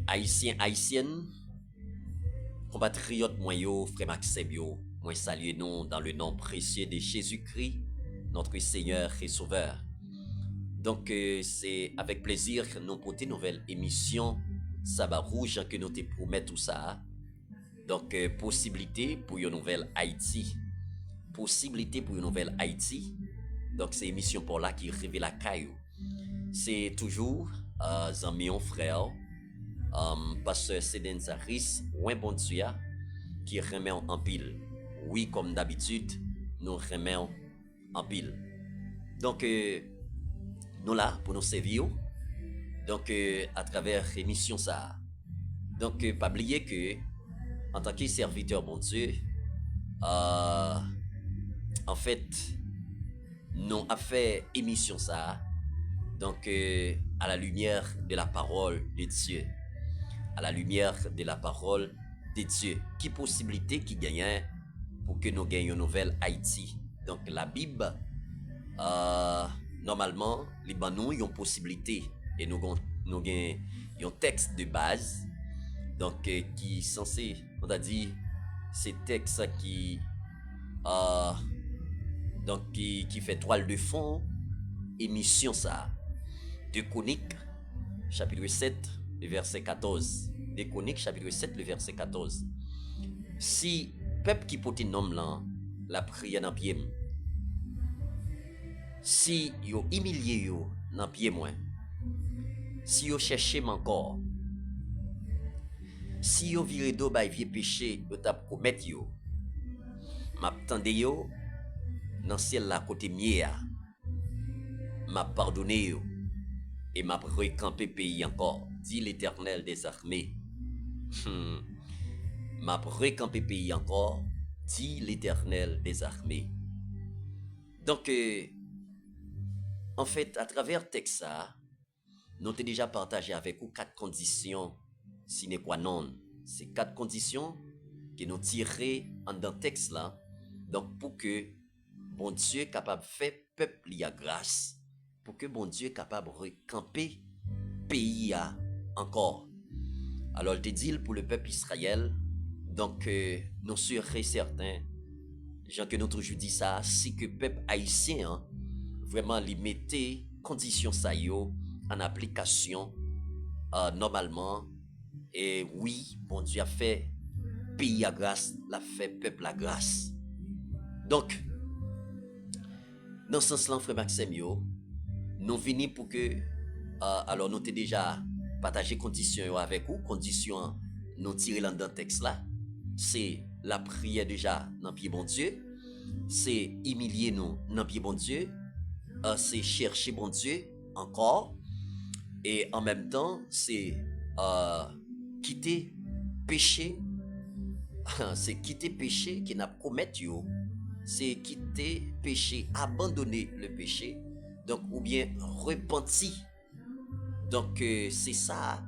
Haïtien, haïtienne, compatriotes moi yo, frère Maxime yo, moi salue nous dans le nom précieux de Jésus-Christ, notre Seigneur et Sauveur. Donc c'est avec plaisir que nous portons une nouvelle émission Sabbat Rouge que nous te promettons tout ça. Donc possibilité pour une nouvelle Haïti, possibilité pour une nouvelle Haïti. Donc c'est une émission pour là qui révèle la caillou. C'est toujours Zamion frère, pasteur Seden Zaris, ou un bon Dieu qui remet en pile. Oui, comme d'habitude, nous remettons en pile. Donc, nous là pour nous servir. Donc, à travers l'émission ça. Donc, pas oublier que, en tant que serviteur, bon Dieu, en fait, nous avons fait émission ça. Donc, à la lumière de la parole de Dieu. À la lumière de la parole de Dieu. Qui possibilité qui gagne pour que nous gagnions une nouvelle Haïti. Donc, la Bible, normalement, les nous ont possibilité et nous avons un texte de base. Donc, qui est censé, on a dit, c'est texte qui, donc, qui fait toile de fond, émission ça. De Chroniques, chapitre 7, le verset 14. De Chroniques, chapitre 7, le verset 14. Si peuple qui porte nom là, la prière dans pied, si yo humilié yo dans pied moi, si yo cherché encore, si yo viré do bay vieux péché yo t'a commettre yo, m'attendé yo dans ciel la côté mieux, m'a pardonné yo et m'a recampé pays encore, dit l'Éternel des armées. M'a recampé pays encore, dit l'Éternel des armées. Donc, en fait, à travers Texas, nous avons déjà partagé avec vous 4 conditions sine qua non. C'est 4 conditions que nous tirons dans le texte là. Donc, pour que bon Dieu est capable de faire peuple y a grâce. Pour que bon Dieu est capable de recamper pays encore. Alors, je te dis pour le peuple Israël, donc nous serons certains, gens que nous toujours dit ça, si que le peuple haïtien, vraiment, les mettait conditions ça yo en application normalement. Et oui, bon Dieu a fait pays à grâce, l'a fait peuple à grâce. Donc, dans ce sens-là, frère Maxime, nous venons pour que, alors nous avons déjà partagé conditions avec vous, conditions nous tirer dans le texte là, c'est la prière déjà dans pied bon Dieu, c'est humilier nous dans pied bon Dieu, c'est chercher bon Dieu encore, et en même temps, c'est quitter péché, c'est quitter péché qui n'a pas commettre yo, c'est quitter péché, abandonner le péché, donc ou bien repentir. Donc c'est ça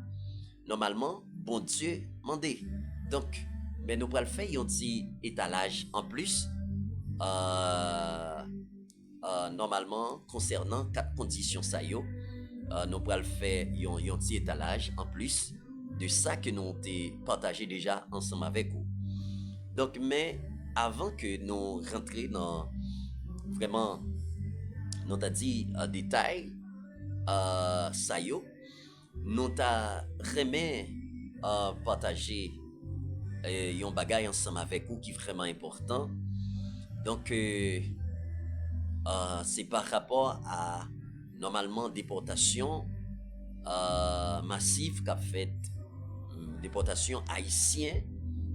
normalement bon Dieu mandé. Donc mais nous pourrons le faire un petit étalage en plus normalement concernant 4 conditions ça yo. Nous pourrons le faire un petit étalage en plus de ça que nous avons partagé déjà ensemble avec vous. Donc mais avant que nous rentrions dans vraiment nous t'a dit en détail ça yo, nous t'a remis partager un bagage ensemble avec vous qui est vraiment important. Donc c'est par rapport à normalement déportation massive qu'a fait déportation haïtienne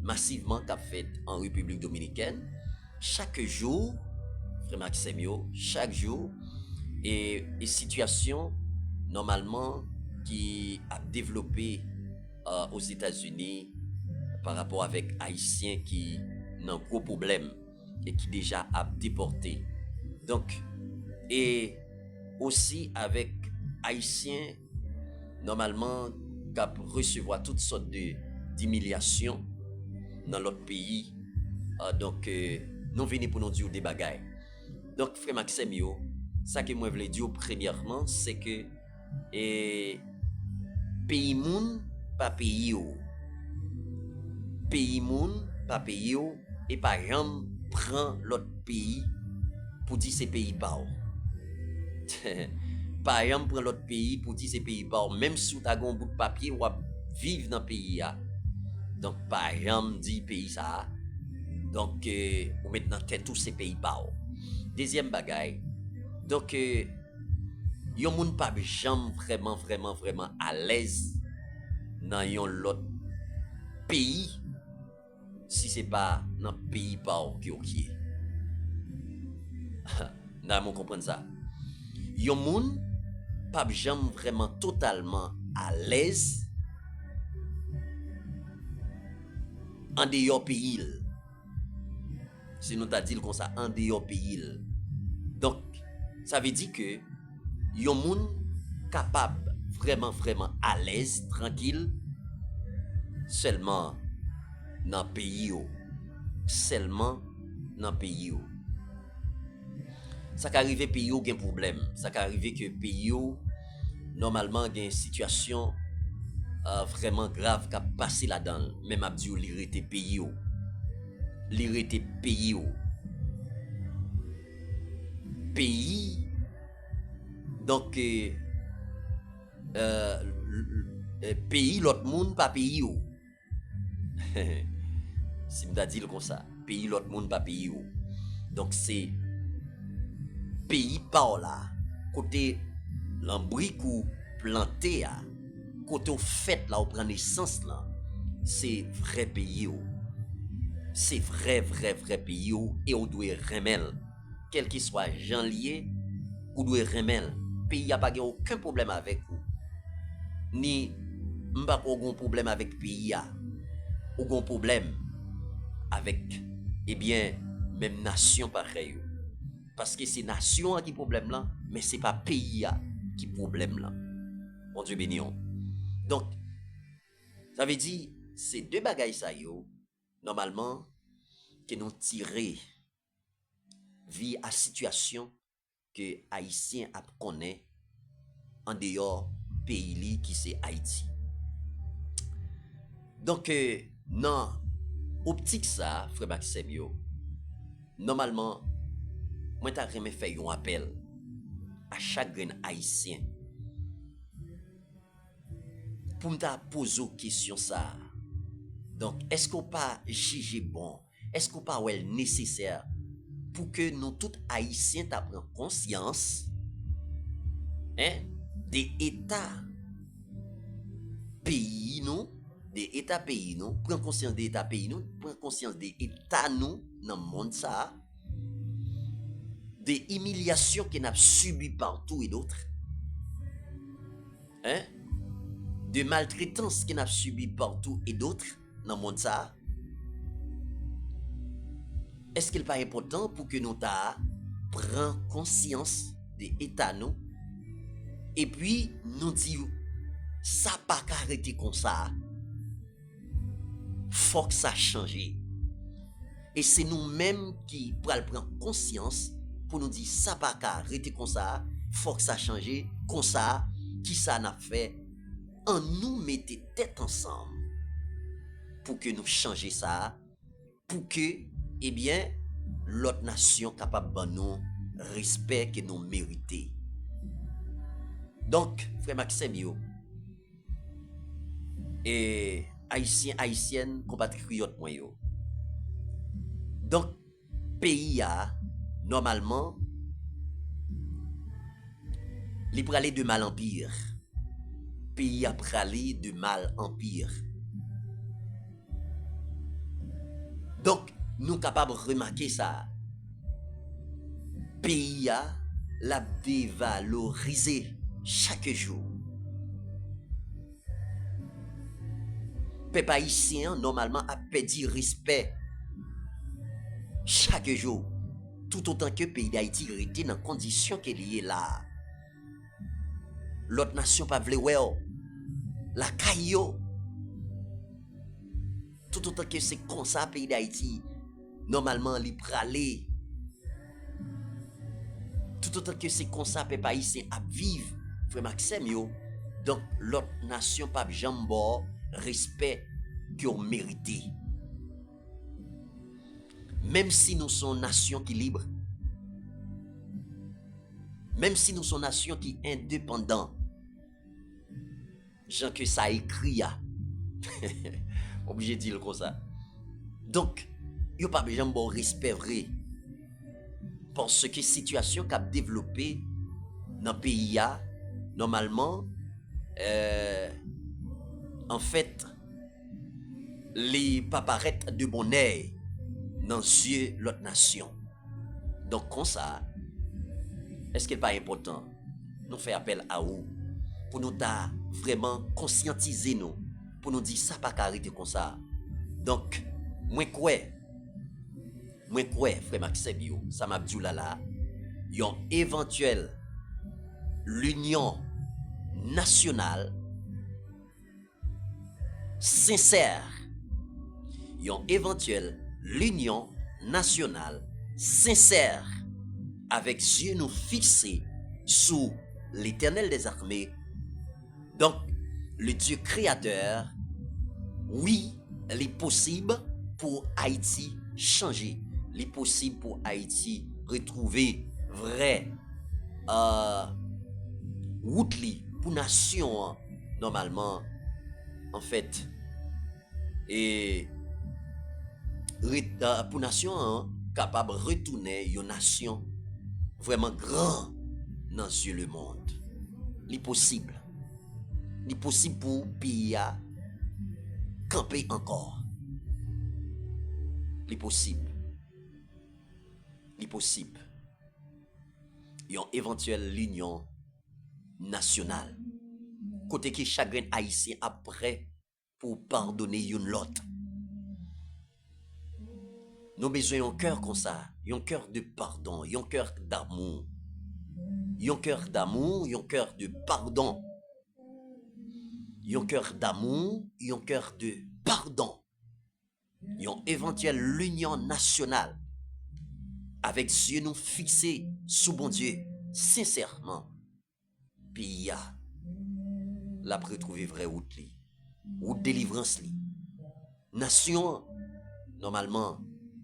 massivement qu'a fait en République Dominicaine chaque jour, frère Maxime, chaque jour et situation normalement qui a développé aux États-Unis par rapport avec Haïtiens qui ont un gros problème et qui déjà a déporté. Donc, et aussi avec Haïtiens normalement qui recevoir toutes sortes d'humiliations dans l'autre pays. Donc, nous venons pour nous dire des bagailles. Donc, frère Maxime, ça que moi je voulais dire premièrement, c'est que pays moun pas pays yo. Pays moun pas pays yo et par exemple prend l'autre pays pour dire c'est pays pas. Par exemple prend l'autre pays pour dire c'est pays pas même si tu as un bout de papier ou vivre dans pays là. Donc par exemple dit pays ça. Donc ou maintenant tête tous ces pays pas. Deuxième bagaille. Donc yon moun pas jamais vraiment à l'aise dans yon l'autre pays si c'est pas dans pays pas qui est. Nan moun comprendre ça. Yon moun pas jamais vraiment totalement à l'aise en dehors pays. Si nous t'a dit comme ça en dehors pays. Donc ça veut dire que yon moun capable vraiment à l'aise, tranquille seulement dans pays yo. Seulement dans pays yo. Ça peut arriver pays yo gen problème, ça peut arriver que pays yo normalement gen situation vraiment grave qui a passé là-dedans, même abdi yo li rete pays yo. Li rete pays yo. Pays donc pays l'autre monde pas pays yo. Si m'ta dit comme ça, pays l'autre monde pas pays yo. Donc c'est pays par là côté l'embrique ou planté à côté au fait là ou prend naissance là, c'est vrai pays yo. C'est vrai pays yo et on doit remettre quel qu'il soit gens lié ou doit remettre. Pays a pas aucun problème avec vous. Ni m'pa aucun problème avec pays a. Aucun problème avec même nation pareil. Parce que c'est nation qui problème là, mais c'est pas pays qui problème là. Bon Dieu béni. Donc ça veut dire c'est deux bagailles ça yo normalement que nous tirer vie à situation que haïtien a connaît en dehors pays li qui c'est Haïti. Donc non optique ça frère Maxime yo normalement moi t'a remet faire un appel à chaque grain haïtien pour me poser une question ça. Donc est-ce qu'on pas juger bon, est-ce qu'on pas ouais nécessaire pour que nous tous haïtiens prennent conscience des états pays nous, des états pays nous, prendre conscience des états pays nous, prendre conscience des états nous dans le monde ça, des humiliations qu'on a subies partout et d'autres, de maltraitance qu'on a subies partout et d'autres dans le monde ça. Est-ce qu'il n'est pas important pour que nous prenions conscience des états nous et puis nous disons ça pas arrêter comme ça, faut que ça change et c'est nous-mêmes qui prendre conscience pour nous dire ça pas arrêter comme ça, faut que ça change comme ça, qui ça n'a fait en nous mettre tête ensemble pour que nous changions ça, pour que l'autre nation capable de nous respect que nous méritons. Donc frère Maxime yo et haïtienne compatriote moi yo. Donc pays a normalement li pralé de mal en pire. Pays a pralé de mal en pire. Donc nous capables de remarquer ça. Pays a la dévalorisé chaque jour. Peuple haïtien normalement a perdu respect chaque jour. Tout autant que le pays d'Haïti était dans condition qu'il est là. L'autre nation pas vle well. La caillou. Tout autant que c'est comme ça pays d'Haïti normalement li pralé. Tout autant que c'est comme ça peuple haïtien a vivre frère Maxime yo. Donc l'autre nation pas jambo respect que vous méritez. Même si nous sommes une nation qui est libre, même si nous sommes une nation qui est indépendante, Jean que ça écrit, obligé de dire comme ça. Donc, il n'y a pas besoin de respect vrai. Parce que la situation qu'a développée dans le pays, normalement, en fait, les pas paraître de bon oeil dans les yeux de l'autre nation. Donc, comme ça, est-ce qu'il n'est pas important? Nous faisons appel à vous pour nous vraiment conscientiser nous, pour nous dire ça pas arrêter comme ça. Donc, moi quoi, frère Maxime, ça m'a dit là, yon éventuel l'union nationale sincère, yon éventuel l'union nationale sincère avec yeux nous fixés sous l'Éternel des armées. Donc, le Dieu créateur, oui, il est possible pour Haïti changer. Il est possible pour Haïti retrouver vrai route pour nation normalement en fait et pour nation capable de retourner une nation vraiment grand dans le monde. Il est possible. Il est possible pour pays à camper encore. Il est possible. Il est possible. Il y a une éventuelle union nationale. Côté qui chacun haïtien après pour pardonner une l'autre. Nous avons besoin d'un cœur comme ça, un cœur de pardon, un cœur d'amour. Un cœur d'amour, un cœur de pardon. Un cœur d'amour, un cœur de pardon. Une éventuelle union nationale avec yeux nous fixés sous bon Dieu, sincèrement. Puis la retrouver vraie route li, ou délivrance li. Nation normalement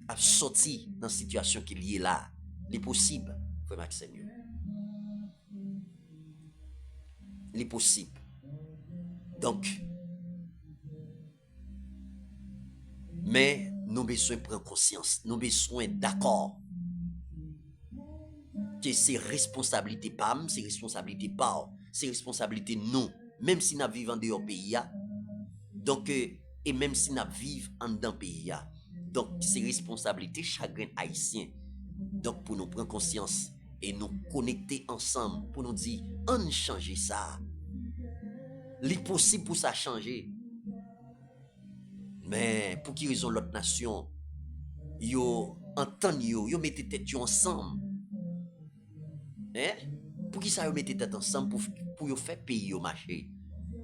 a sorti dans situation qui liée là, les possible, frère Maxime. Les possible. Donc, mais nous besoin prendre conscience, nous besoin d'accord que c'est responsabilité PAM, c'est responsabilité PAO, c'est responsabilité nous, même si nous vivons dans le pays. Donc, et même si nous vivons dans le pays. Donc, c'est responsabilité chacun haïtien. Donc, pour nous prendre conscience et nous connecter ensemble, pour nous dire, on change ça. C'est possible pour ça changer. Mais pour qui raison l'autre nation, yo entendent yo mettez tête ensemble. Hein? Pour qui ça yo mettez tête ensemble pour yo faire pays yo marcher?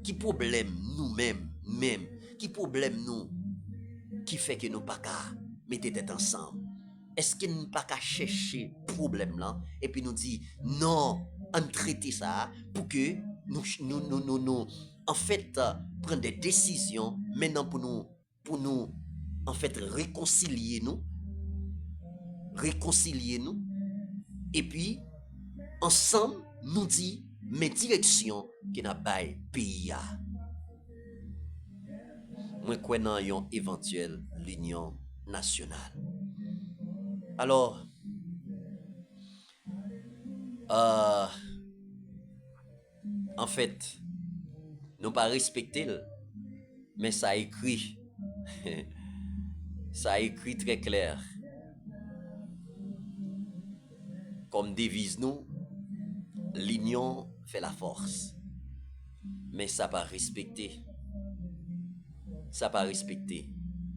Qui problème nous-mêmes même? Qui problème nous qui fait que nous pas qu'à mettre tête ensemble? Est-ce que nous pas qu'à chercher problème là et puis nous dit non, on traiter ça pour que nous en fait prendre des décisions maintenant pour nous en fait réconcilier nous et puis ensemble nous dit mes directions qui n'a pas pays. Moi quoi dans une éventuelle l'union nationale. Alors en fait nous pas respecter mais ça écrit ça écrit très clair comme devise nous l'union fait la force mais ça pas respecter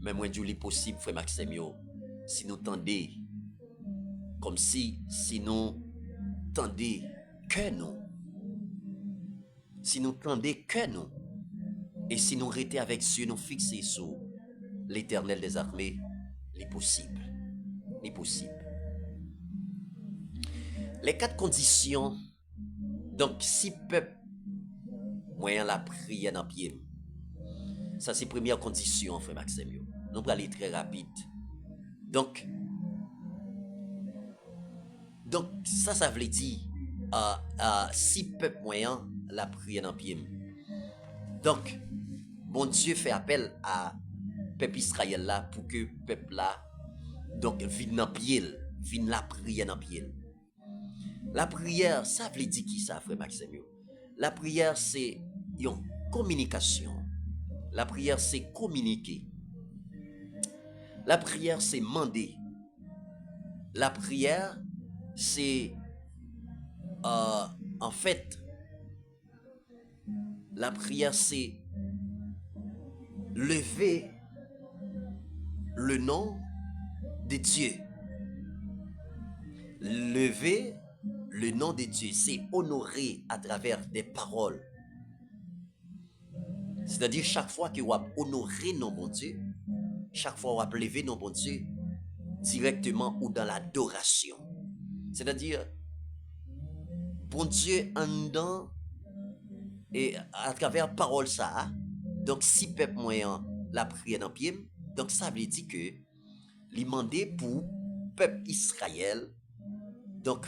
mais moi je dis possible frère Maxime si nous tendez comme si nous tendez que nous et si nous restons avec Dieu nous fixés sur l'Éternel des armées, les possible. Les 4 conditions, donc si peuple moyen la prière dans pied, Ça, c'est première condition, frère Maxime. Nous allons aller très rapide. Donc, ça veut dire, si peuple moyen, la prière dans pied. Donc, bon Dieu fait appel à peuple Israël là pour que peuple là, donc, vienne dans pied, vienne la prière dans pied. La prière, ça veut dire qui ça, frère Maxime? La prière, c'est une communication. La prière, c'est communiquer. La prière, c'est demander. La prière, c'est en fait, la prière, c'est lever le nom de Dieu. Lever le nom de Dieu, c'est honorer à travers des paroles. C'est-à-dire, chaque fois que vous honorez nos bon Dieu, chaque fois que vous lever nos bon Dieu, directement ou dans l'adoration. C'est-à-dire, bon Dieu en dedans, et à travers parole ça, donc si peuple moyen la prière dans pied, donc ça veut dire que il demandé pour peuple Israël, donc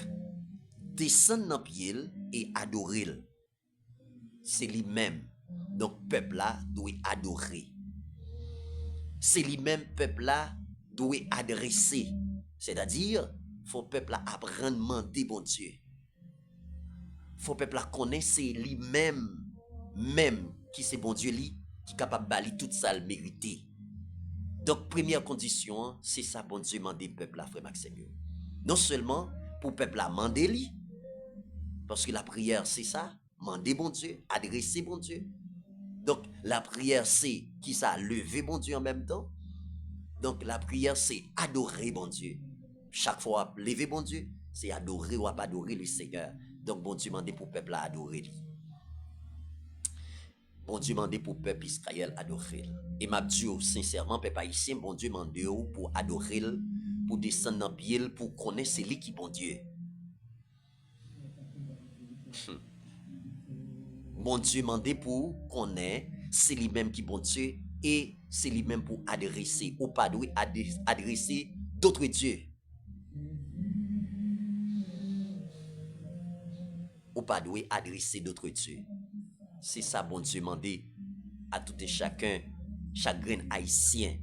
descendre dans pied et adorer. C'est lui-même. Donc peuple là doit adorer. C'est lui-même peuple là doit adresser. C'est-à-dire, faut peuple là apprendre à demander bon Dieu. Faut peuple là connaître c'est lui-même même qui c'est bon Dieu lui qui est capable de balayer toute ça le mériter. Donc première condition, c'est ça bon Dieu demander peuple là frère Maxime. Non seulement pour peuple là demander lui parce que la prière c'est ça, demander bon Dieu, adresser bon Dieu. Donc la prière c'est qui ça lever bon Dieu en même temps. Donc la prière c'est adorer bon Dieu. Chaque fois lever bon Dieu, c'est adorer ou pas adorer le Seigneur. Donc bon Dieu demande pour peuple à adorer lui. Bon Dieu demande pour peuple Israël adorer. Et m'a dit sincèrement peuple haïtien, bon Dieu demande pour adorer, pour descendre dans pied, pour connaître c'est lui qui bon Dieu. Bon Dieu demande pour connaître c'est lui-même qui bon Dieu et c'est lui-même pour adresser ou pas adresser d'autres dieux. Ou pas doué adresser d'autres dieux. C'est ça, bon Dieu, demander à tout et chacun, chaque grain haïtien.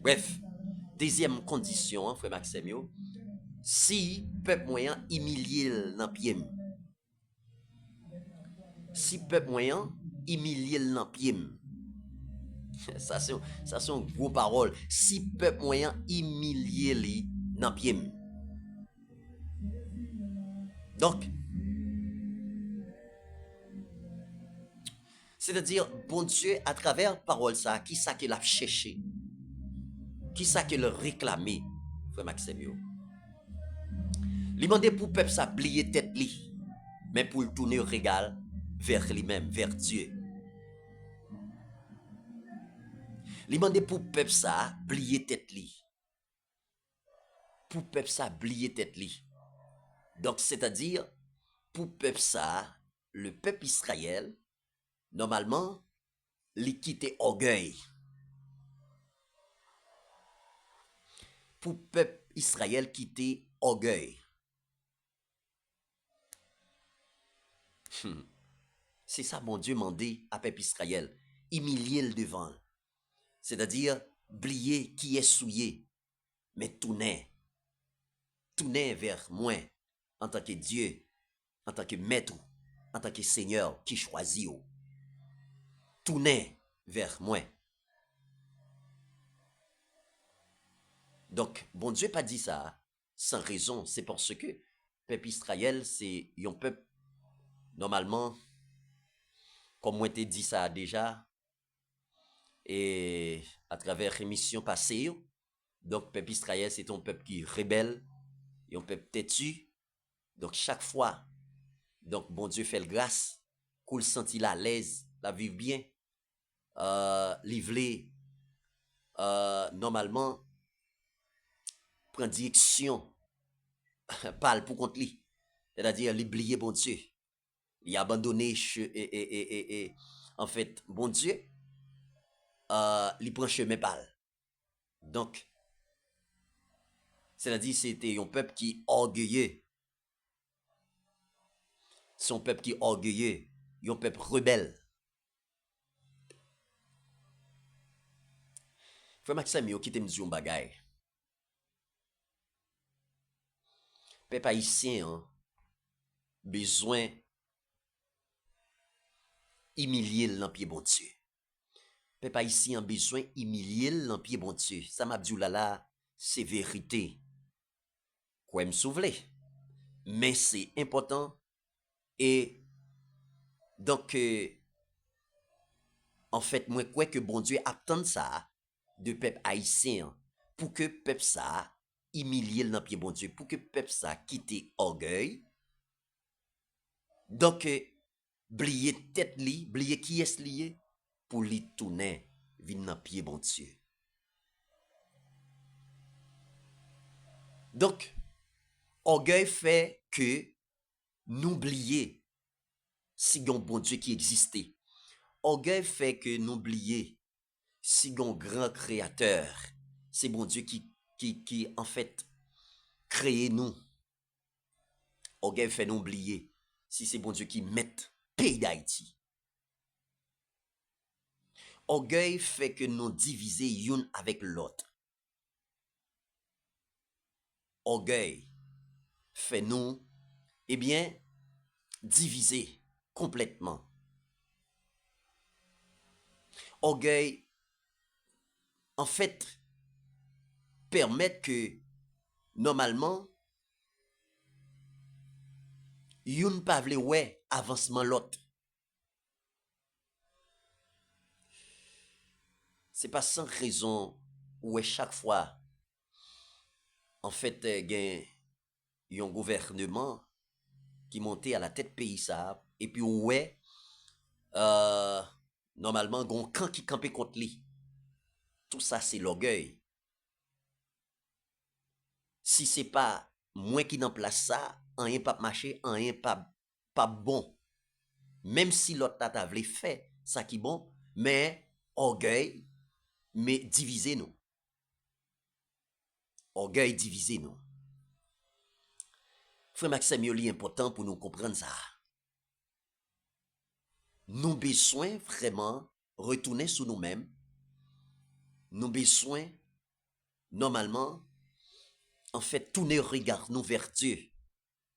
Bref, deuxième condition, hein, frère Maxime, si peuple moyen humilié dans pied. Si peuple moyen humilié dans pied. Ça c'est une grosse parole. Si peuple moyen humilié dans pied. Donc, c'est-à-dire, bon Dieu, à travers parole ça, qui ça qu'il a cherché? Qui ça qu'il a réclamé, frère Maxime? Il demandait pour peuple ça plier tête li, mais pour le tourner au régal vers lui-même, vers Dieu. Il demandait pour peuple ça plier tête li. Pour peuple ça plier tête li. Donc, c'est-à-dire, pour peuple ça, le peuple Israël, normalement, il quittait orgueil. Pour peuple Israël quitter orgueil. C'est ça, mon Dieu, mandé à peuple Israël. Humilier le devant. C'est-à-dire, oublier qui est souillé, mais tourner vers moi, en tant que Dieu, en tant que maître, en tant que Seigneur qui choisit. Tourner vers moi. Donc, bon Dieu pas dit ça sans raison. C'est parce que peuple Israël, c'est un peuple, normalement, comme moi t'ai dit ça déjà, et à travers l'émission passée, donc peuple Israël, c'est un peuple qui est rebelle, et un peuple têtu. Donc, chaque fois, donc, bon Dieu fait le grâce, qu'on senti la l'aise, la vivre bien, livrer, normalement, prendre direction, parle pour contre lui. C'est-à-dire, l'oublier, bon Dieu. Il a abandonné en fait, bon Dieu, il prend chemin pâle. Donc, c'est-à-dire, c'était un peuple qui orgueilleux. C'est un peuple qui orgueilleux. Un peuple rebelle. Frère Maxime, yo qui te me dit un bagay. Peuple haïtien, hein, besoin humilier l'empire bon Dieu. Peuple haïtien besoin humilier l'empire bon Dieu. Ça m'a dit là, c'est vérité. Quoi me souveler. Mais c'est important. Et donc, en fait, moi, quoi que bon Dieu attend ça de peuple haïtien pour que peuple ça humilier l'empire bon Dieu, pour que peuple ça quitte orgueil. Donc, blier tête li, blier qui est lié pour li tourner vin dans pied bon Dieu. Donc, orgueil fait que nous oublier si gon bon Dieu qui existait. Orgueil fait que nous oublier si gon grand créateur, c'est bon Dieu qui en fait créé nous. Orgueil fait nous oublier si c'est bon Dieu qui met pays d'Haïti. Orgueil fait que nous diviser une avec l'autre. Orgueil fait nous, eh bien, diviser complètement. Orgueil, en fait, permet que, normalement, yon pa vle ouais avancement l'autre. C'est pas sans raison où chaque fois, en fait, gen yon gouvernement qui montait à la tête pays ça, et puis ouais, normalement, gon camp qui campait contre lui. Tout ça, c'est l'orgueil. Si c'est pas moi qui n'en place ça, rien pas marché, rien pas bon. Même si l'autre tata vle fait ça qui bon, mais orgueil, mais diviser nous. Orgueil diviser nous. Frère Maxime, il est important pour nous comprendre ça. Nous besoin vraiment retourner sur nous-mêmes. Nous besoin normalement en fait tourner regard nous vers Dieu.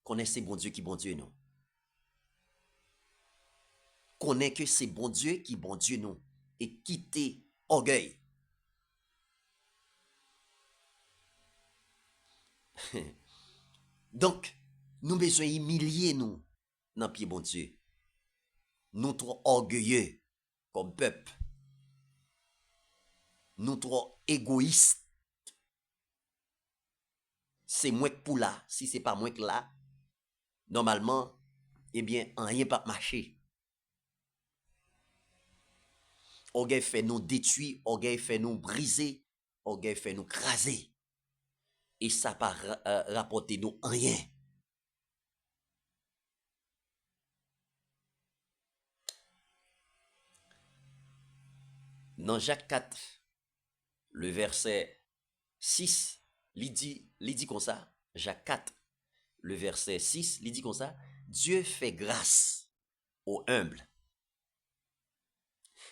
Connaissez bon Dieu qui bon Dieu nous. Connaît que c'est bon Dieu qui bon Dieu nous et quitter orgueil. Donc, nous besoin humilier nous dans pied bon Dieu. Nous trop orgueilleux comme peuple. Nous trop égoïstes. C'est moi que pour là, si c'est pas moi que là, normalement, eh bien, rien pas marcher. Orgueil fait nous détruire, orgueil fait nous briser, orgueil fait nous craser. Et ça pas rapporter nous rien. Dans Jacques 4, le verset 6, il dit comme ça, Jacques 4, le verset 6, il dit comme ça, Dieu fait grâce aux humbles.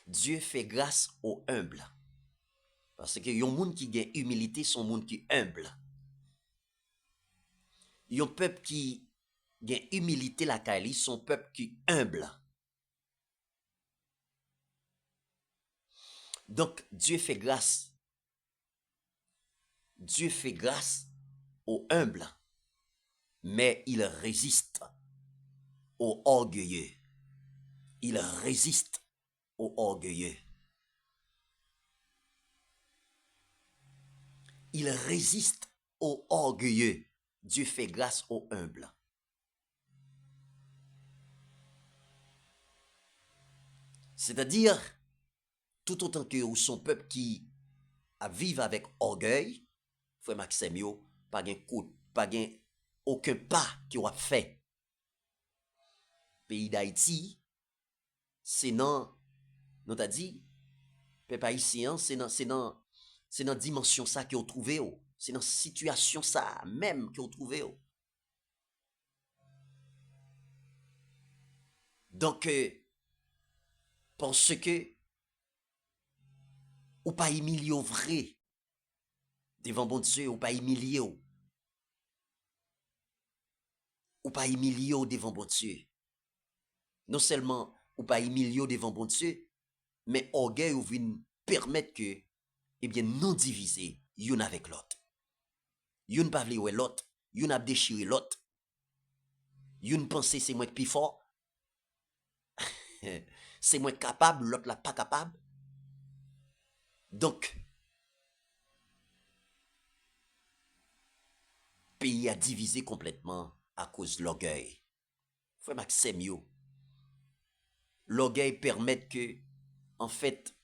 Dieu fait grâce aux humbles. Parce que yon moun qui gagne humilité, son moun qui humble. Yon peuple qui gagne humilité la kali, son peuple qui humble. Donc Dieu fait grâce. Dieu fait grâce aux humbles, mais il résiste aux orgueilleux. Il résiste aux orgueilleux. Il résiste aux orgueilleux. Dieu fait grâce aux humbles. C'est-à-dire, tout autant que son peuple qui vivent avec orgueil, frère Maxime yo, pas gen coup, pas gen aucun pas qui a fait. Pays d'Haïti, c'est non Nous t'a dit, peuple haïtien, c'est dans dimension ça que vous trouvez. C'est dans situation ça même que vous trouvez. Donc, parce que, ou pas humilié au vrai, devant bon Dieu, ou pas humilié, ou pas humilié devant bon Dieu. Non seulement ou pas humilié devant bon Dieu, mais orgueil ou vient permettre que, eh bien, non diviser, y'un avec l'autre. Y'un pas vle l'autre, y'un a déchiré l'autre. Y'un pense c'est moi qui plus fort. C'est moi capable, l'autre là pas capable. Donc, pays a divisé complètement à cause de l'orgueil. Frère Maxime, yo. L'orgueil permet que, en fait,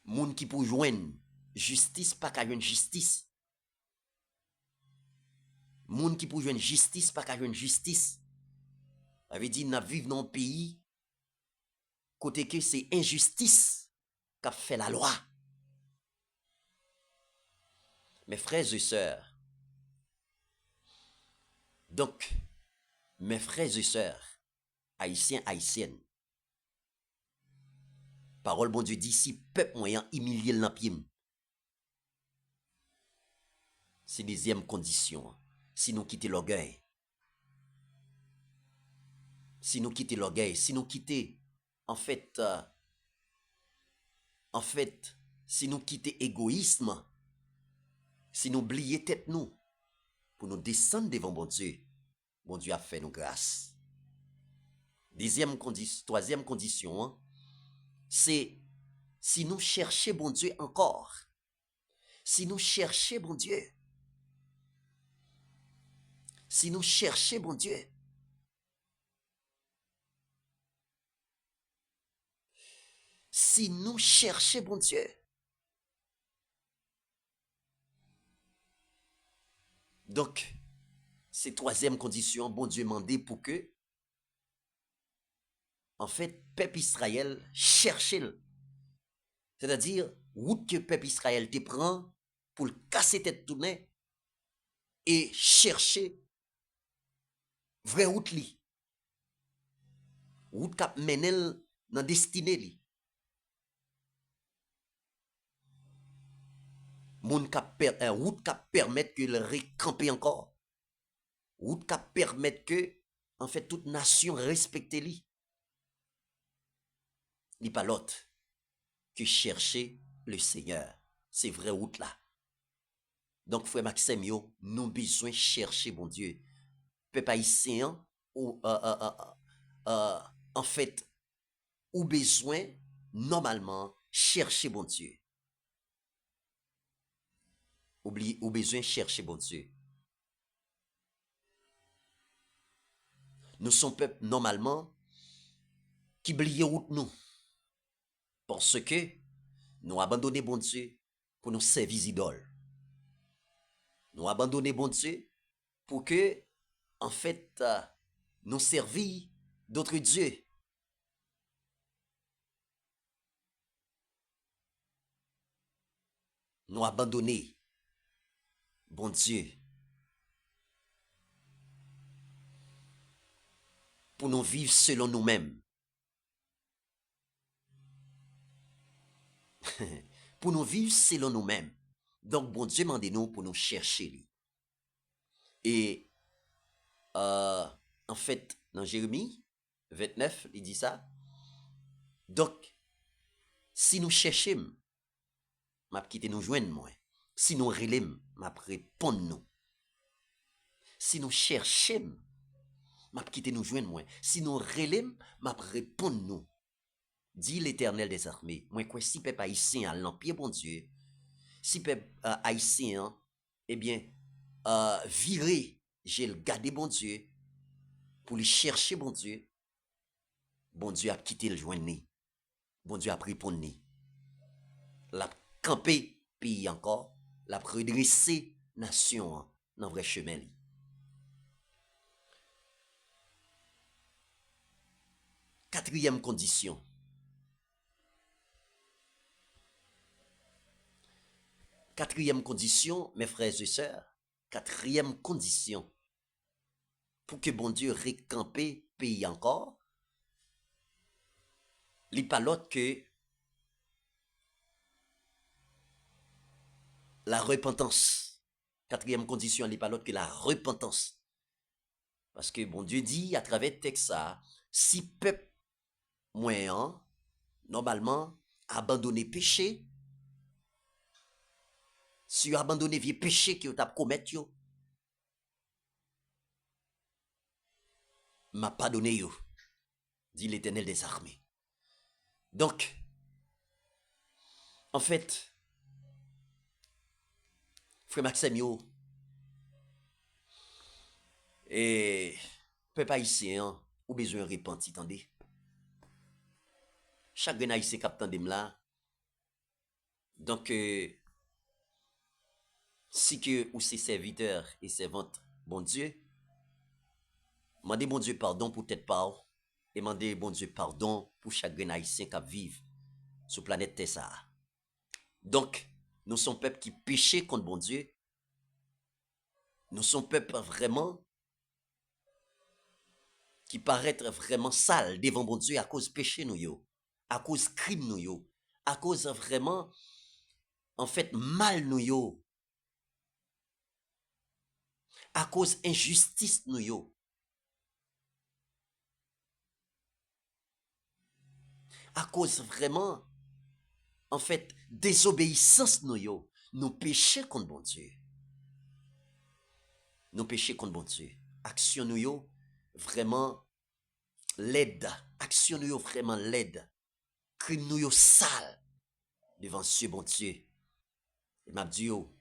moun qui pour joindre justice, pas qu'à une justice. Moun qui pour joindre justice, pas qu'à une justice. Ça veut dire, nous vivons dans un pays, côté que c'est injustice qu'a fait la loi. Mes frères et sœurs, donc, mes frères et sœurs, haïtiens, haïtiennes, parole bon Dieu dit, si peuple moyen humilié l'empire, c'est deuxième condition. Si nous quittons l'orgueil, si nous quittons l'orgueil, si nous quittons, en fait, si nous quittons égoïsme, si nous oublions tête nous, pour nous descendre devant bon Dieu a fait nous grâce. Troisième condition, hein, c'est si nous cherchons bon Dieu encore, si nous cherchons bon Dieu, si nous cherchons bon Dieu, si nous cherchons bon Dieu, donc, c'est troisième condition, bon Dieu mandé pour que, en fait, peuple Israël cherche. C'est-à-dire, route que peuple Israël te prend pour le casser tête tourner et chercher vraie route li. Route cap menel dans destinée li. Route cap permettre que le recamper encore. Route cap permettre que, en fait, toute nation respecte li. Li pas l'autre que chercher le Seigneur. C'est vraie route là. Donc, frère Maxime, yo, nous besoin chercher bon Dieu. Peuple haïtien, ou, en fait, ou besoin, normalement, chercher bon Dieu. Ou besoin chercher bon Dieu. Nous sommes peuple, normalement, qui oublie route nous. Parce que nous abandonnons bon Dieu pour nous servir idole. Nous abandonnons bon Dieu pour que, en fait, nous servir d'autres dieux. Nous abandonner bon Dieu pour nous vivre selon nous-mêmes. Pour nous vivre selon nous-mêmes. Donc, bon Dieu m'a nous pour nous chercher lui. Et, en fait, dans Jérémie 29, il dit ça. Donc, si nous cherchons, m'a quitté nous joindre moi. Si nous relèm, m'a répondre nous. Si nous cherchons, m'a quitté nous joindre moi. Si nous relèm, m'a répondre nous. Dit l'Éternel des armées. Moi quoi si peuple haïtien à l'empire bon Dieu, si peuple haïtien, eh bien, viré, j'ai le gardé bon Dieu, pour lui chercher bon Dieu a quitté le joindre. Bon Dieu a répondu. L'a campé pays encore, l'a redressé nation dans vrai chemin. Quatrième condition. Quatrième condition, mes frères et sœurs, quatrième condition pour que bon Dieu récampe pays encore, il n'y a pas l'autre que la repentance. Quatrième condition, il n'y a pas l'autre que la repentance. Parce que bon Dieu dit à travers le texte ça, si peuple moyen, normalement, abandonner péché, si vous abandonnez vieux péché que vous avez commis, m'a pardonné yo, dit l'Éternel des armées. Donc, en fait, frère Maxime yo, et peuple haïtien, ou besoin de repentir, attendez. Chaque haïtien qui attend là, donc, si que ou ses serviteurs et servantes, bon Dieu, mandez bon Dieu pardon pour tête part, et mandez bon Dieu pardon pour chaque haïtien qui vit sur planète Terre. Donc, nous sommes peuple qui péché contre bon Dieu. Nous sommes peuple vraiment qui paraît vraiment sale devant bon Dieu à cause péché nous yo, à cause crime nous yo, à cause vraiment en fait mal nous yo, à cause injustice nous yo, à cause vraiment en fait désobéissance nous yo, nous péchons contre bon Dieu. Nous péchons contre bon Dieu. Action nous yo vraiment laide, action nous yo vraiment laide. Crime nous yo sale devant ce bon Dieu. Et m'a dit yo,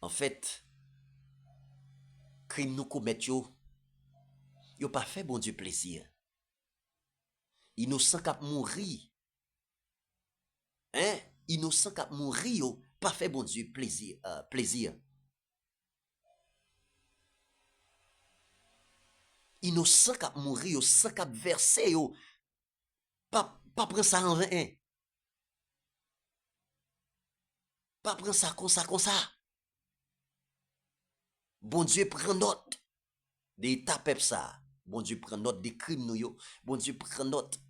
en fait, crime nous commet yo pas fait bon Dieu plaisir. Innocent k'ap mouri. Hein? Innocent k'ap mouri yo pas fait bon Dieu plaisir. Plaisir. Innocent k'ap mouri yo, sans k'ap verser yo, pas prendre ça en vain. Pas prendre ça comme ça. Bon Dieu prend note des tapes ça. Bon Dieu prend note des crimes nous yo. Bon Dieu prend note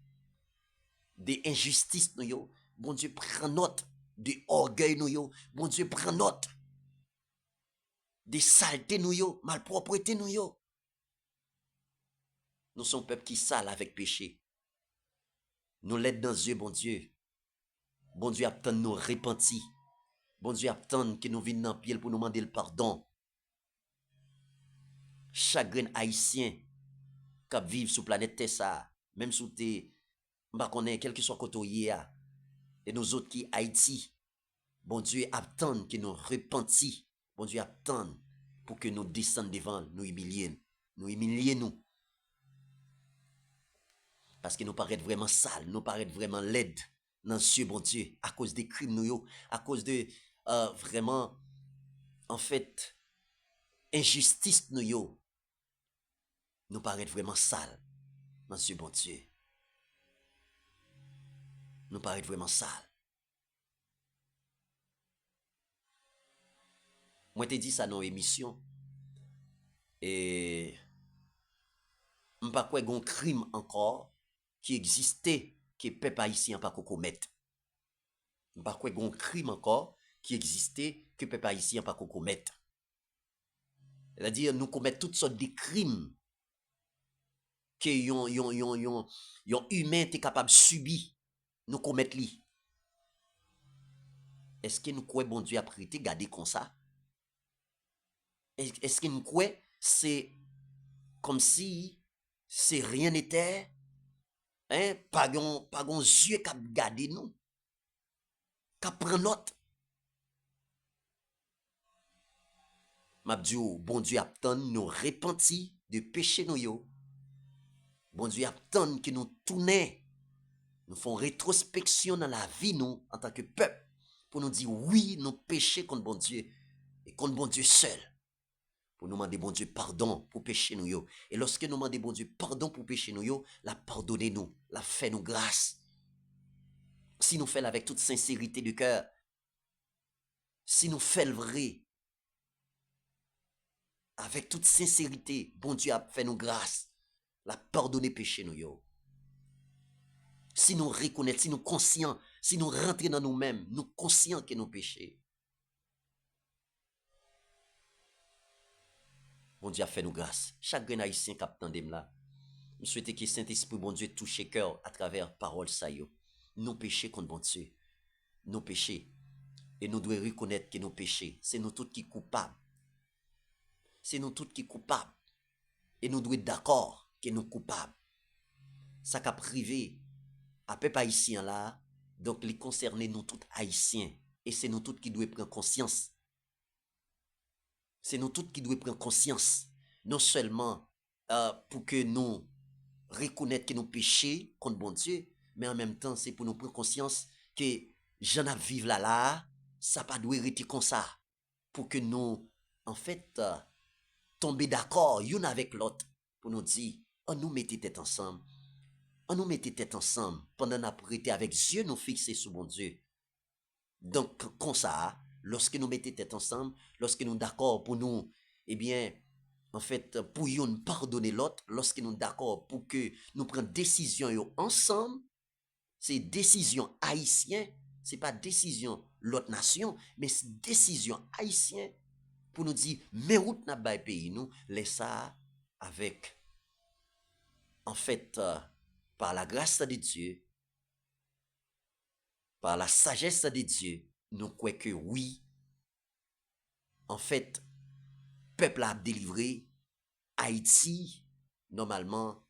des injustices nous yo. Bon Dieu prend note des orgueil nous yo. Bon Dieu prend note des saletés nous yo, malpropreté nous yo. Nous sommes peuple qui sale avec péché. Nous l'aide dans Dieu, bon Dieu. Bon Dieu attend nous repentir. Bon Dieu attend que nous venions dans pied pour nous demander le pardon. Chagrin haïtien qui vivent sur la planète Terre, même sous tes, bah connaît quel que soit côté et nous autres qui Haïti, bon Dieu attend que nous repentis. Bon Dieu attend pour que nous descendions devant, nous humilier nous. Parce que nous paraît vraiment sales, nous paraît vraiment laides dans ce bon Dieu, à cause des crimes nous, à cause de vraiment, en fait, injustice nous, nous paraît vraiment sales dans ce bon Dieu. Nous paraît vraiment sales. Moi, te dit ça dans l'émission, et je ne sais pas quoi un crime encore qui existait que le peuple haïtien pas commettre. Je ne sais pas quoi un crime encore qui existait que le peuple haïtien pas commettre. C'est-à-dire nous commettons toutes sortes de crimes que yon humain est capable de subir, nous commettons li. Est-ce que nous croyons bon Dieu a prêté garder comme ça? Est-ce que nous croyons c'est comme si c'est rien n'était? Hein? Pas gon yeux qui garder nous, qui prend note. M'abdio, bon Dieu attend nous repentir de péché nous yo. Bon Dieu attend que nous tournions, nous faisons rétrospection dans la vie nous en tant que peuple pour nous dire oui, nous péchons contre bon Dieu et contre bon Dieu seul. pour nous demander bon Dieu pardon pour péché nous yo. Et lorsque nous demandons bon Dieu pardon pour péché nous yo, la pardonner nous, la fait nous grâce. Si nous faisons avec toute sincérité du cœur, si nous faisons le vrai, avec toute sincérité, bon Dieu a fait nous grâce, la pardonner péché nous yo. Si nous reconnaissons, si nous conscients, si nous rentrons dans nous-mêmes, nous conscients que nous péchons. Bon Dieu a fait nous grâce. Chaque haïtien qui attendem là, je souhaite que Saint-Esprit, bon Dieu, touche cœur à travers parole ça yo. Nous péchons contre bon Dieu. Nous péchons. Et nous devons reconnaître que nous péchons. C'est nous tous qui coupables. C'est nous tous qui coupables. Et nous devons être d'accord que nous coupables. Ça qu'a privé à peuple haïtien là, donc les concerner nous tous haïtiens. Et c'est nous tous qui devons prendre conscience. C'est nous tous qui devons prendre conscience. Non seulement pour que nous reconnaître que nous péchons contre bon Dieu, mais en même temps, c'est pour nous prendre conscience que j'en ai vivre là, ça pas doit rester comme ça. Pour que nous, en fait, tomber d'accord, l'un avec l'autre, pour nous dire, on nous mettait tête ensemble. On nous mettait tête ensemble pendant notre été avec Dieu, nous fixer sur bon Dieu. Donc, comme ça, lorsque nous mettons tête ensemble, lorsque nous d'accord pour nous, eh bien, en fait, pour nous pardonner l'autre, lorsque nous d'accord pour que nous prenions décision ensemble, c'est décision haïtienne, c'est pas décision l'autre nation, mais c'est décision haïtienne pour nous dire, mais route n'a pas pays, nous, laisse ça avec, en fait, par la grâce de Dieu, par la sagesse de Dieu, nous croyons que oui, en fait, peuple a délivré, Haïti, normalement,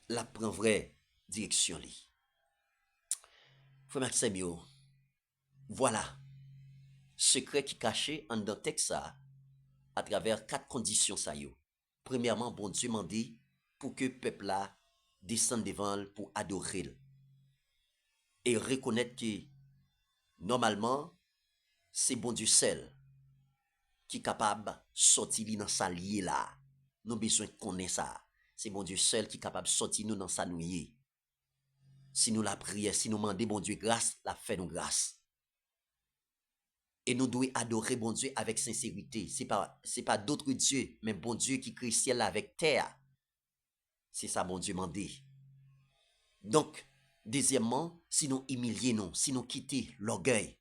la prend vraie direction li. Frère Maxime yo, voilà, secret qui caché en dans texte ça, à travers 4 conditions ça yo. Premièrement, bon Dieu m'a dit pour que peuple là descende devant lui pour adorer et reconnaître que normalement c'est bon Dieu seul qui est capable de sortir dans sa liée là. Nous besoin connaître ça. C'est bon Dieu seul qui est capable de sortir nous dans sa nouille. Si nous la prière, si nous demandons bon Dieu grâce, la fait nous grâce. Et nous devons adorer bon Dieu avec sincérité. C'est pas d'autres dieux, mais bon Dieu qui crée ciel avec terre. C'est ça bon Dieu m'a dit. Donc, deuxièmement, si nous humilions nous, si nous quittons l'orgueil,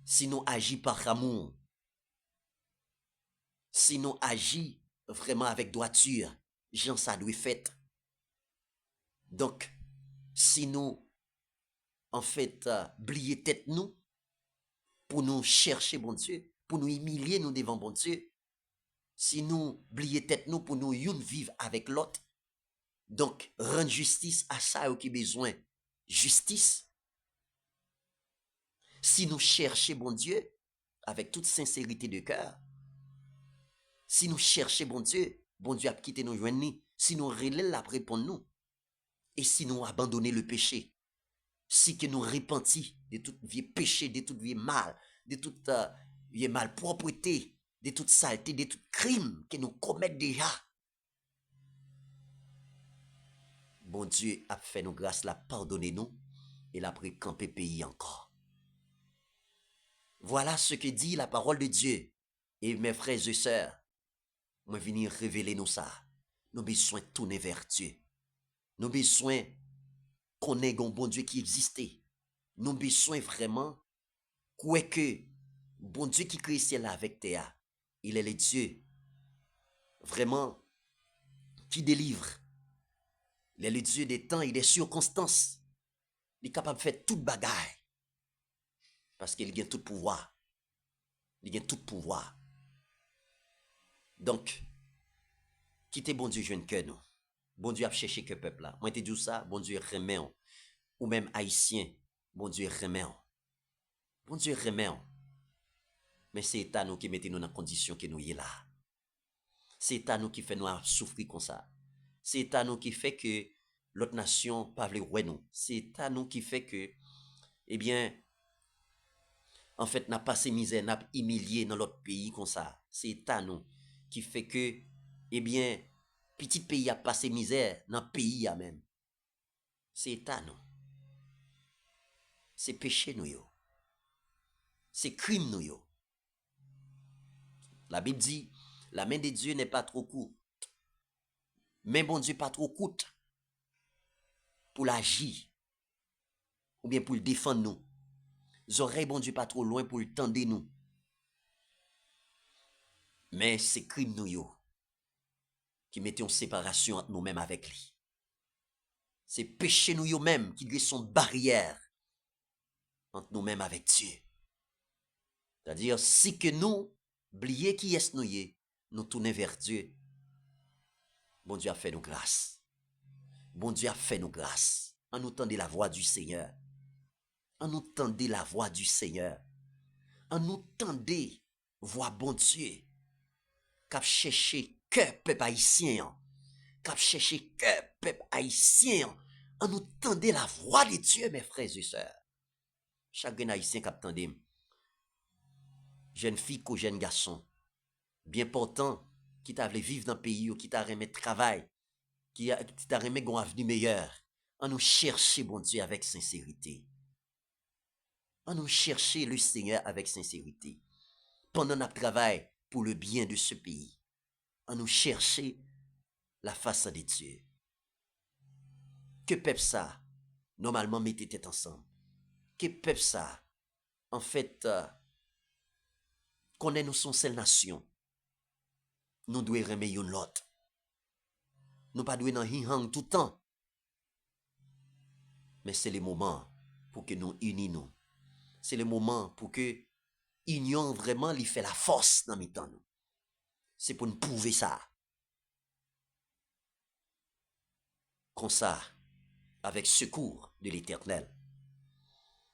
si nous agissons par amour, si nous agissons vraiment avec droiture, Jean ça doit fait. Donc, si nous, en fait, oublions tête nous, pour nous chercher bon Dieu, pour nous humilier nous devant bon Dieu, si nous oublions tête nous pour nous vivre avec l'autre, donc rendre justice à ça qui a besoin, justice. Si nous cherchons bon Dieu, avec toute sincérité de cœur, si nous cherchons bon Dieu a quitté nous joindre, si nous relèvons la répondre nous, et si nous abandonnons le péché, si que nous repentis de tout vieux péché, de tout vieux mal, de toute vieille malpropreté, de toute saleté, de tout crime que nous commettons déjà. Bon Dieu a fait nous grâce, la pardonner nous, et l'a pris camper pays encore. Voilà ce que dit la parole de Dieu. Et mes frères et sœurs, moi venir révéler nous ça. Nous besoin de tourner vers Dieu. Nous besoin connaître un bon Dieu qui existait. Nous besoin vraiment quoi que bon Dieu qui crée ciel avec terre, il est le Dieu vraiment qui délivre. Il est le Dieu des temps et des circonstances. Il est capable de faire toute bagaille. Parce qu'il a tout pouvoir. Il a tout pouvoir. Donc, quittez bon Dieu jeune cœur nous. Bon Dieu a cherché que peuple là. Moi te dis ça, bon Dieu remet. Ou même haïtien, bon Dieu remet. Bon Dieu remet. Mais c'est à nous qui mettez nous dans la condition que nous y est là. C'est à nous qui fait nous souffrir comme ça. C'est à nous qui fait que l'autre nation pas veut ouais nous. C'est à nous qui fait que, eh bien, En fait, n'a pas ces misères, n'a humilié dans l'autre pays comme ça. C'est l'État nous qui fait que, eh bien, petit pays a passé misère dans le pays a même. C'est l'État nous. C'est péché nous yo. C'est crime nous yo. La Bible dit, la main de Dieu n'est pas trop courte. Mais bon Dieu pas trop courte pour l'agir ou bien pour le défendre nous. Les oreilles bon Dieu pas trop loin pour le tendre nous. Mais c'est crime nous yo qui mettent en séparation entre nous-mêmes avec lui. C'est péché nous yo même qui sont barrière entre nous-mêmes avec Dieu. C'est-à-dire, si que nous, oublions qui est nous tournons vers Dieu, bon Dieu a fait nous grâce. Bon Dieu a fait nous grâce. En nous tendant la voix du Seigneur. En nous tendant la voix du Seigneur. En nous tendant voix bon Dieu. Qu'a cherché que peuple haïtien. Qu'a cherché que peuple haïtien. En nous tendant la voix de Dieu, mes frères et sœurs. Chaque haïtien qui attendait, jeune fille ou jeune garçon, bien portant, qui t'a voulu vivre dans le pays, qui t'a remis travail, qui t'a remis un avenir meilleur, en nous chercher, bon Dieu, avec sincérité. En nous chercher le Seigneur avec sincérité. Pendant notre travail pour le bien de ce pays. En nous chercher la face de Dieu. Que peuple ça, normalement, mettez tête ensemble. Que peuple ça, en fait, qu'on est nous son seule nation. Nous devons remettre l'autre. Nous pas devons hang tout le temps. Mais c'est le moment pour que nous unissions. C'est le moment pour que l'union vraiment lui fait la force dans mes temps. C'est pour nous prouver ça. Comme ça, avec secours de l'Éternel.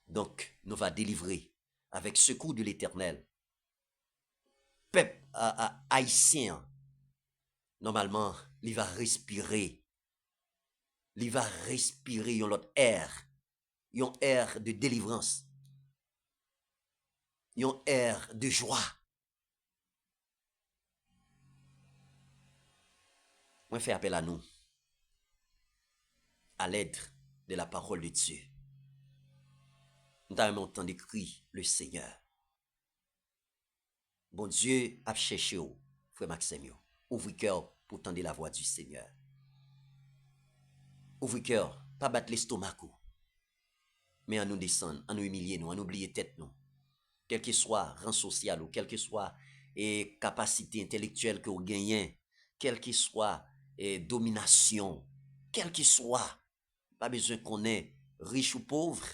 Donc, nous va délivrer avec secours de l'Éternel. Peuple haïtien, normalement, il va respirer. Il va respirer un autre air. Un air de délivrance. Un air de joie. Moi, fais appel à nous. À l'aide de la parole de Dieu. Nous avons entendu crier le Seigneur. Bon Dieu a cherché, frère Maxime, ouvre cœur pour tendre la voix du Seigneur. Ouvre cœur, pas battre l'estomac, mais à nous descendre, à nous humilier, à nous oublier tête, nous. Quel que soit rang social ou quelle que soit capacité intellectuelle que vous gagnez, quelle que soit domination, quel que soit, pas besoin qu'on est riche ou pauvre,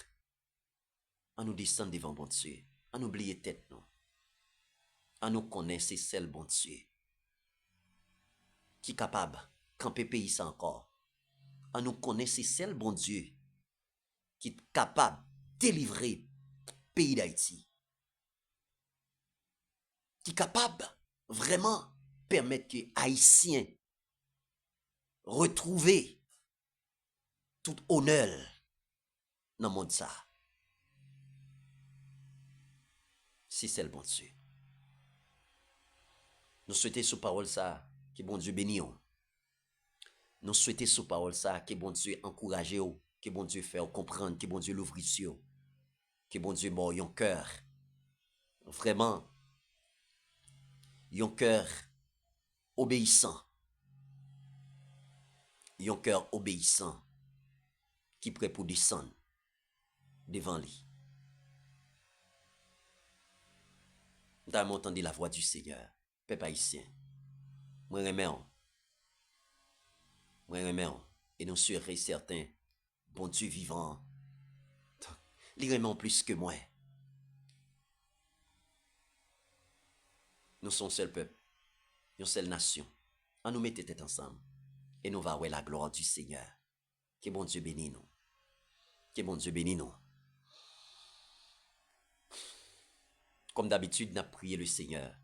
à nous descendre devant bon Dieu, à nous oublier tête, nous. À nous connaître c'est celle bon Dieu qui est capable camper pays ça encore. À nous connaître c'est celle bon Dieu qui est capable de délivrer pays d'Haïti. Qui est capable vraiment permettre que Haïtiens retrouvent tout honneur dans le monde ça. C'est celle bon Dieu. Nous souhaitons sous parole ça, que bon Dieu bénisse. Nous souhaitons sous parole ça, que bon Dieu encourage, que bon Dieu fait comprendre, que bon Dieu l'ouvre sur, que bon Dieu mort un cœur. Vraiment, un cœur obéissant. Un cœur obéissant qui est prêt pour descendre devant lui. Nous avons entendu la voix du Seigneur, peuple haïtien. Moi, remets, et nous serons certains, bon Dieu vivant, il remet plus que moi. Nous sommes seul peuple, une seule nation. On nous mette tête ensemble et nous va voir la gloire du Seigneur. Que bon Dieu bénisse nous. Que bon Dieu bénisse nous. Comme d'habitude, nous avons prié le Seigneur.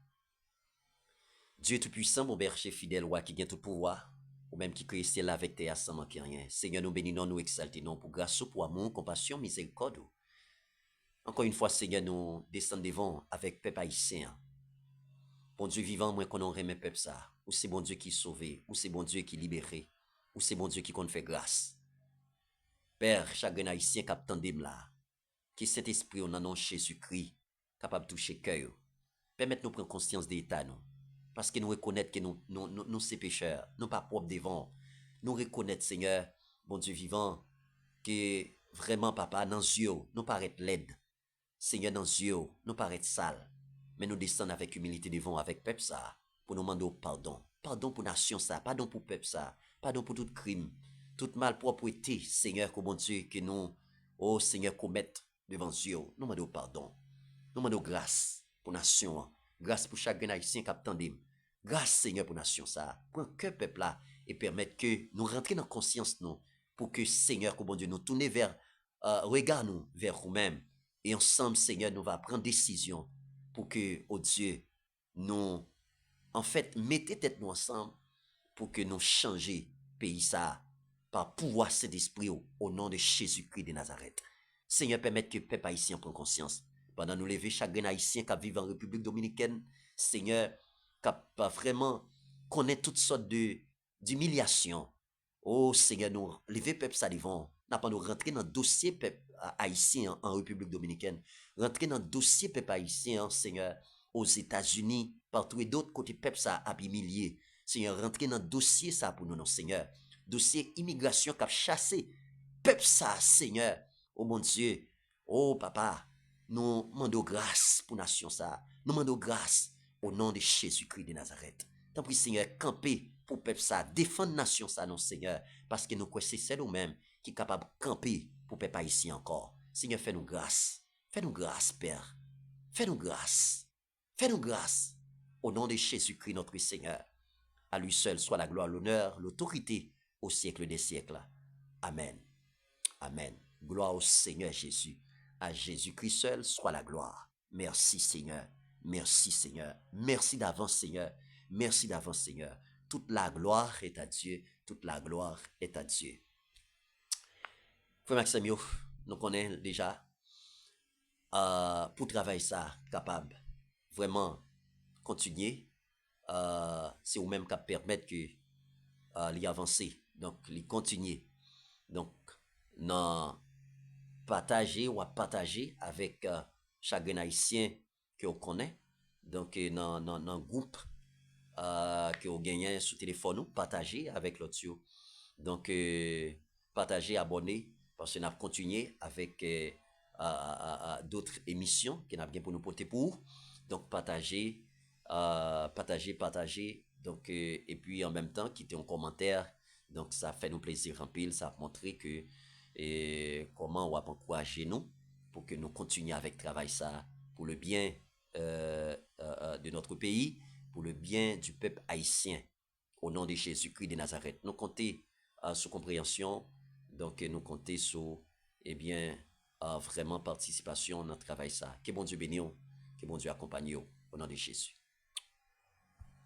Dieu tout-puissant, mon berger fidèle, roi qui gagne tout pouvoir, ou même qui crée ciel avec terre sans manquer rien. Seigneur, nous bénissons, nous exaltons pour grâce, pour amour, compassion, miséricorde. Encore une fois, Seigneur, nous descendons devant avec peuple haïtien. Bon Dieu vivant, moi qu'on remet peuple ça. Ou c'est bon Dieu qui sauve, ou c'est bon Dieu qui libère, ou c'est bon Dieu qui compte fait grâce. Père, chaque haïtien qui tendem là, que cet esprit au nom de Jésus-Christ capable de toucher cœur. Permettre nous prendre conscience de l'état nous. Parce que nous reconnaître que nous sommes pécheurs, nous pas propres devant. Nous reconnaître, Seigneur, bon Dieu vivant, que vraiment, papa, dans les yeux, nous paraît laide. Seigneur, dans les yeux, nous paraît sale. Mais nous descendons avec humilité devant, avec peuple ça, pour nous demander pardon. Pardon pour nation ça, pardon pour peuple ça, pardon pour tout crime, toute malpropreté, Seigneur, que bon Dieu, que nous, oh Seigneur, commettre devant Dieu. Nous demandons pardon. Nous demandons grâce pour nation. Grâce pour chaque haïtien qui attendait. Grâce, Seigneur, pour nation ça. Pour que peuple là et permettre que nous rentrions dans conscience nous. Pour que, Seigneur, que bon Dieu, nous tournions vers, regard nous vers nous-mêmes. Et ensemble, Seigneur, nous va prendre décision pour que, oh Dieu, nous, en fait, mettez tête nous ensemble pour que nous changions pays ça par pouvoir cet esprit au nom de Jésus-Christ de Nazareth. Seigneur, permette que le peuple haïtien prenne conscience. Pendant nous lever chaque haïtien qui vit en République dominicaine, Seigneur, qui pas vraiment connaît toutes sortes d'humiliation. Oh Seigneur, nous lever peuple ça devant. N'a pas nous rentrer dans le dossier peuple haïtien en République dominicaine. Rentrer dans le dossier peuple haïtien, Seigneur, aux États-Unis, partout et d'autres côtés, peuple ça a humilié. Seigneur, rentrer dans le dossier ça pour nous, non, Seigneur. Dossier immigration qui a chassé peuple ça, Seigneur. Oh mon Dieu, oh papa, nous demandons grâce pour nation ça. Nous demandons grâce au nom de Jésus-Christ de Nazareth. Tant pis, Seigneur, camper pour peuple ça, défendre nation ça, non, Seigneur, parce que nous croyons c'est nous-mêmes qui est capable de camper pour peuple ici encore. Seigneur, fais-nous grâce. Fais-nous grâce, Père. Fais-nous grâce. Fais-nous grâce. Au nom de Jésus-Christ, notre Seigneur. À lui seul soit la gloire, l'honneur, l'autorité au siècle des siècles. Amen. Amen. Gloire au Seigneur Jésus. À Jésus-Christ seul soit la gloire. Merci Seigneur. Merci Seigneur. Merci d'avance Seigneur. Merci d'avance Seigneur. Toute la gloire est à Dieu. Toute la gloire est à Dieu. Frère Maximio, nous connaissons déjà pour travailler ça, capable vraiment continuer. C'est ou même qui permettre que l'y avancer. Donc, l'y continuer. Donc, non partager ou à partager avec chaque haïtien que vous connaît. Donc, dans groupe que vous gagnez sur téléphone, ou partager avec l'autre. Donc, partager, abonner, parce qu'on a continué avec d'autres émissions qu'on a bien pour nous porter pour. Donc, partager, partager. Donc, et puis en même temps, quitter un commentaire. Donc, ça fait nous plaisir en pile. Ça a montré que comment on va encourager nous pour que nous continuions avec le travail ça pour le bien de notre pays, pour le bien du peuple haïtien, au nom de Jésus-Christ de Nazareth. Nous comptons sur compréhension, donc nous comptons sur bien vraiment participation dans le travail ça. Que bon Dieu bénisse, que bon Dieu accompagne au nom de Jésus.